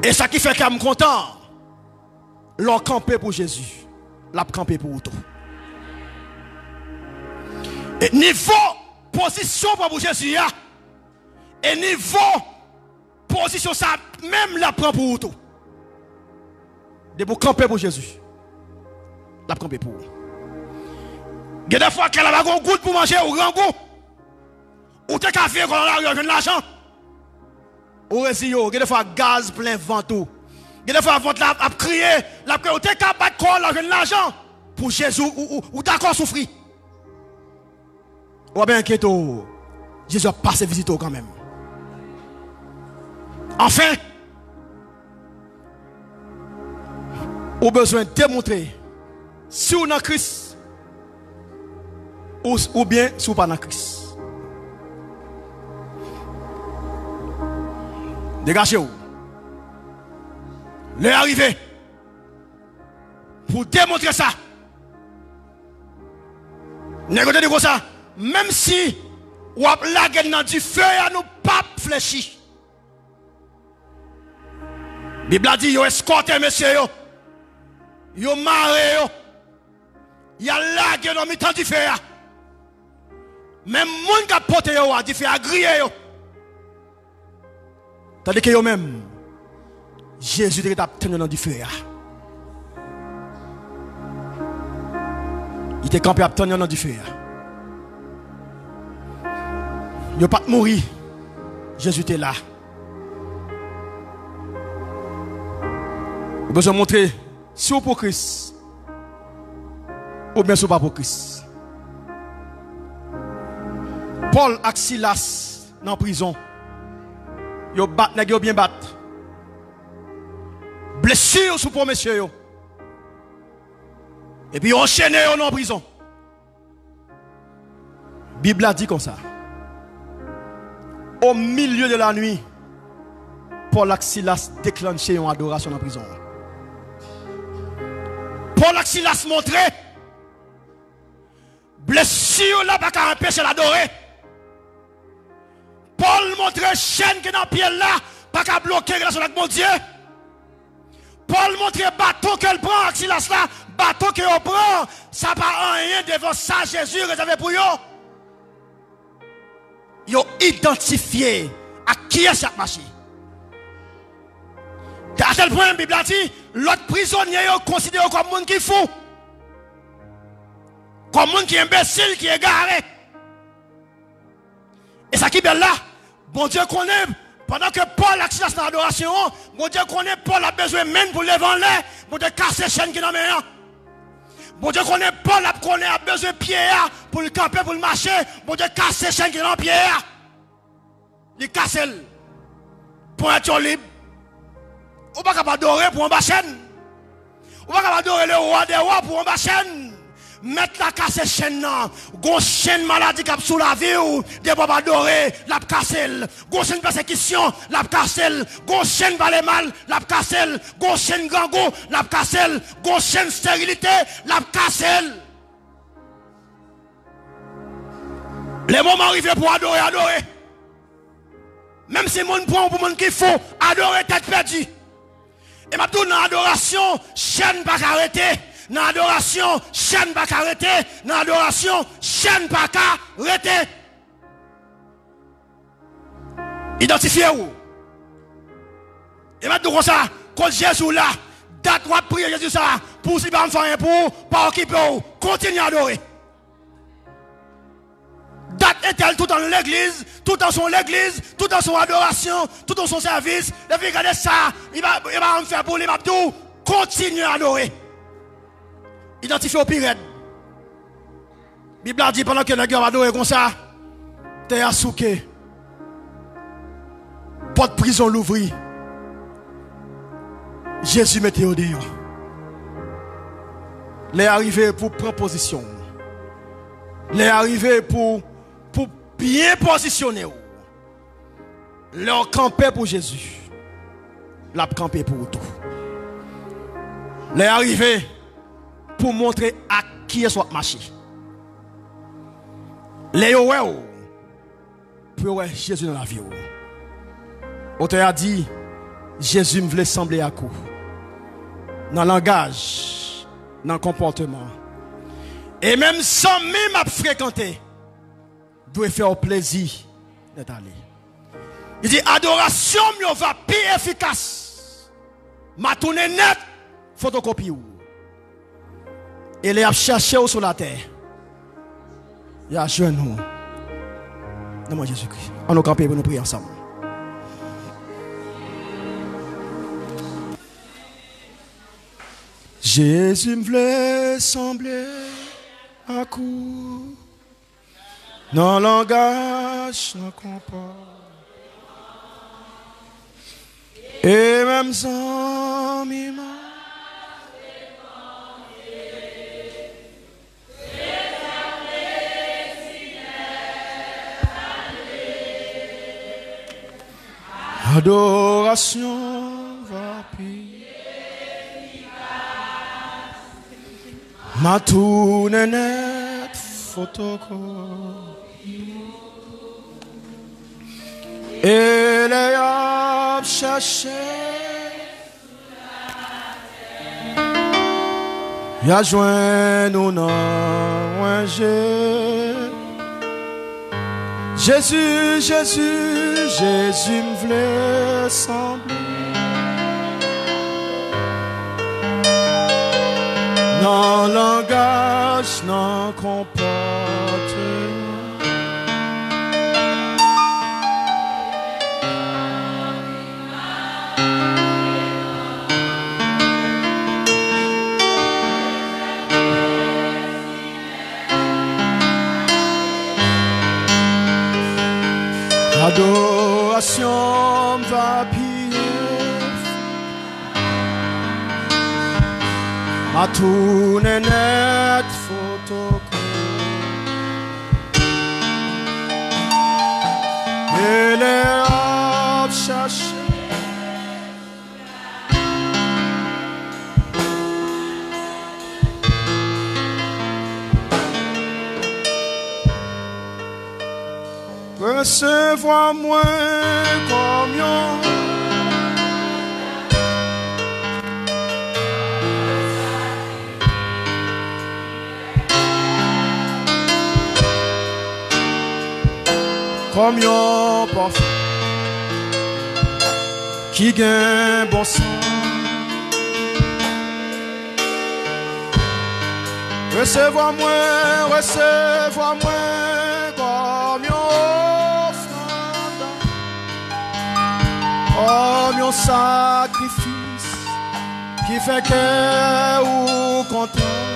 Et ça qui fait qu'elle me content. L'on campé pour Jésus. L'a campé pour tout. Et niveau position pour Jésus. Et niveau position ça même la prend pour tout. De pour camper pour Jésus. La camper pour. Il y a des fois qu'elle a un goût pour manger ou grand goût. Ou t'es café quand on a l'argent. Ou résilio, il y a des fois gaz plein vent tout. Il y a des fois vent la a crié, la crié, ou t'es capable de l'argent pour Jésus ou d'accord souffrir. Ou bien inquiète, Jésus a passé visite quand même. Enfin, on a besoin de démontrer si on est dans Christ ou bien si on n'est pas dans Christ. Dégagez-vous. L'heure arrivée pour démontrer ça. Négocier de ça. Même si on a la gueule dans du feu, à nous pas fléchis. La Bible a dit, yo escorté monsieur yo. Yo maré yo. Il y a la gueule dans le temps du feu. Même moun qui a porté yo a dit feu a grillé yo. Tandis que yo même Jésus était tenu dans du feu. Il était campé à tenir dans du feu. Il n'a pas mourir. Jésus était là. Vous besoin de montrer si vous pour Christ ou bien si vous pas pour Christ. Paul et Silas dans la prison. Ils battent, ils bien battent. Blessure sous pour monsieur. Et puis ils enchaîné dans la prison. La Bible a dit comme ça. Au milieu de la nuit, Paul et Silas déclenché une adoration dans la prison. Paul et Silas montraient blessure là pas qu'à empêcher l'adorer. Paul montrait chaîne qui est dans le pied là pas qu'à bloquer la relation avec mon Dieu. Paul montrait bâton qu'elle prend avec Silas là, bâton qu'elle prend, ça pas rien devant ça Jésus réservé pour eux. Ils ont identifié à qui est cette machine. À tel point, la Bible a dit, l'autre prisonnier est considéré comme monde qui est fou. Comme monde qui est imbécile, qui est égaré. Et ça qui est là, bon Dieu connaît, pendant que Paul a accès à l'adoration, bon Dieu connaît, Paul a besoin même pour lever en l'air, pour de casser la chaîne qui est dans les mains. Bon Dieu connaît, Paul a besoin de pied pour le camper, pour le marcher, bon Dieu casser la chaîne qui est dans le pied. Il casse pour être libre. On ne peut pas adorer pour un chaîne. On ne peut pas adorer le roi des rois pour un chaîne. Mettre la casse chaîne là. Gon chaîne maladie qui sous la vie ou des pas adorer, la casser. Gon chaîne persécution, la casser. Gon chaîne valait mal, la casser. Gon chaîne gango, la casser. Gon chaîne stérilité, la casser. Les moments arrivés pour adorer. Même si mon point pour mon qui faut adorer tête perdue. Et maintenant dans l'adoration, chaîne pas arrêter. Dans l'adoration, chaîne pas arrêter. Dans l'adoration, chaîne pas arrêter. Identifiez-vous. Et maintenant comme ça, quand Jésus là, date ou prier Jésus ça, pour si pas me faire pour, pas occuper, continuez à adorer. Date et tel tout dans l'église, tout dans son église, tout dans son adoration, tout dans son service. Le fait regarder ça, il va me faire pour les mabdou. Continue à adorer. Identifié au pire. Bible a dit pendant que les gars va adorer comme ça, t'es assouké. Porte prison l'ouvrir. Jésus mettait au dehors. Les arrivés pour prendre position. Les arrivés pour bien positionner. Leur camper pour Jésus. La camper pour tout. Les arrivés pour montrer à qui est soit marché. Les pour ouais Jésus dans la vie. Auteur a dit Jésus me voulait sembler à coup. Dans le langage, dans le comportement. Et même sans même fréquenter, doit faire plaisir d'être allé. Il dit adoration mieux va plus efficace. Ma tourné net photocopie. Et les a cherché sur la terre. Il y a jeune nous. Dans mon Jésus-Christ. On nous camper pour nous prier ensemble. Jésus me voulait sembler à coup. Dans le langage, dans le comportement. Et même sans mimant. Adoration va pire. Ma tourne net photocopie. Et les âmes cherchent. Y'a joint nous non Jésus, Jésus, Jésus me voulait sembler. Dans le langage, dans le comportement. Adoration va piller. Ma tourne net photocopie. Et les hommes cherchent. Recevoir-moi comme yon. Comme yon parfum qui gagne bon sang. Recevoir-moi comme yon. Comme un sacrifice qui fait que ou content.